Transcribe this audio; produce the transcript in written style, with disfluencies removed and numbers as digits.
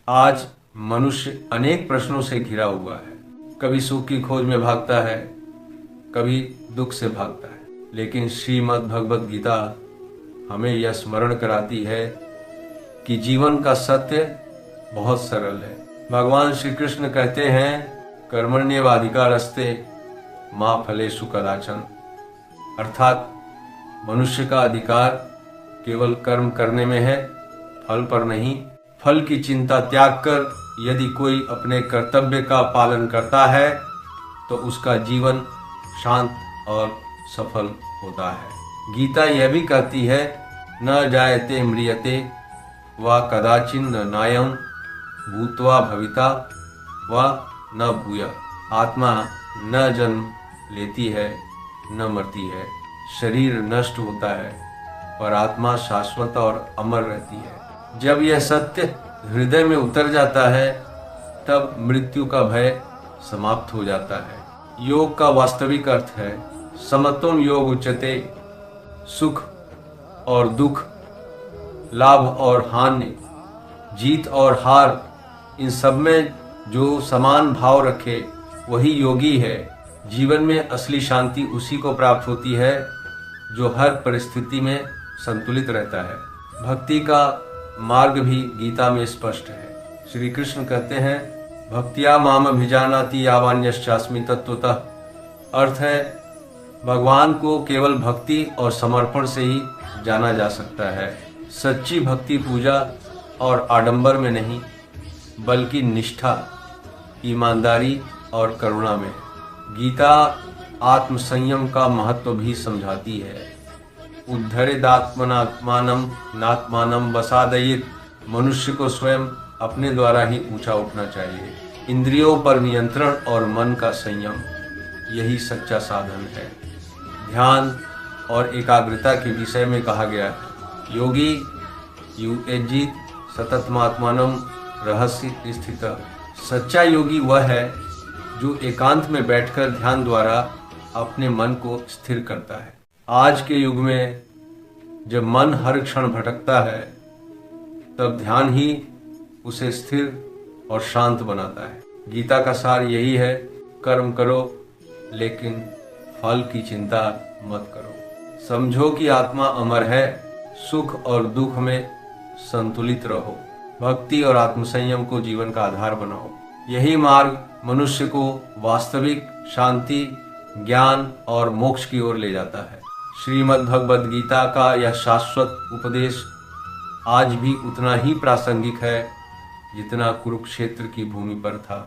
आज मनुष्य अनेक प्रश्नों से घिरा हुआ है। कभी सुख की खोज में भागता है, कभी दुख से भागता है, लेकिन श्रीमद् भगवद गीता हमें यह स्मरण कराती है कि जीवन का सत्य बहुत सरल है। भगवान श्री कृष्ण कहते हैं, कर्मण्येवाधिकारस्ते मा फलेषु कदाचन, अर्थात मनुष्य का अधिकार केवल कर्म करने में है, फल पर नहीं। फल की चिंता त्याग कर यदि कोई अपने कर्तव्य का पालन करता है तो उसका जीवन शांत और सफल होता है। गीता यह भी कहती है, न जायते म्रियते व कदाचिन नायं भूत्वा भविता व न भूय। आत्मा न जन्म लेती है न मरती है, शरीर नष्ट होता है पर आत्मा शाश्वत और अमर रहती है। जब यह सत्य हृदय में उतर जाता है तब मृत्यु का भय समाप्त हो जाता है। योग का वास्तविक अर्थ है समत्वम योग उच्यते। सुख और दुख, लाभ और हानि, जीत और हार, इन सब में जो समान भाव रखे वही योगी है। जीवन में असली शांति उसी को प्राप्त होती है जो हर परिस्थिति में संतुलित रहता है। भक्ति का मार्ग भी गीता में स्पष्ट है। श्री कृष्ण कहते हैं, भक्तिया माम अभिजानाति यावान्यश्चास्मि तत्वतः। अर्थ है, भगवान को केवल भक्ति और समर्पण से ही जाना जा सकता है। सच्ची भक्ति पूजा और आडंबर में नहीं, बल्कि निष्ठा, ईमानदारी और करुणा में। गीता आत्मसंयम का महत्व भी समझाती है। उद्धरेदात्मनात्मानं नात्मानं वसादयेत्। मनुष्य को स्वयं अपने द्वारा ही ऊंचा उठना चाहिए। इंद्रियों पर नियंत्रण और मन का संयम, यही सच्चा साधन है। ध्यान और एकाग्रता के विषय में कहा गया है, योगी युएजित सततमात्मानं रहस्य स्थित। सच्चा योगी वह है जो एकांत में बैठकर ध्यान द्वारा अपने मन को स्थिर करता है। आज के युग में जब मन हर क्षण भटकता है तब ध्यान ही उसे स्थिर और शांत बनाता है। गीता का सार यही है, कर्म करो लेकिन फल की चिंता मत करो। समझो कि आत्मा अमर है, सुख और दुख में संतुलित रहो। भक्ति और आत्मसंयम को जीवन का आधार बनाओ। यही मार्ग मनुष्य को वास्तविक शांति, ज्ञान और मोक्ष की ओर ले जाता है। श्रीमद् भगवद गीता का यह शाश्वत उपदेश आज भी उतना ही प्रासंगिक है जितना कुरुक्षेत्र की भूमि पर था।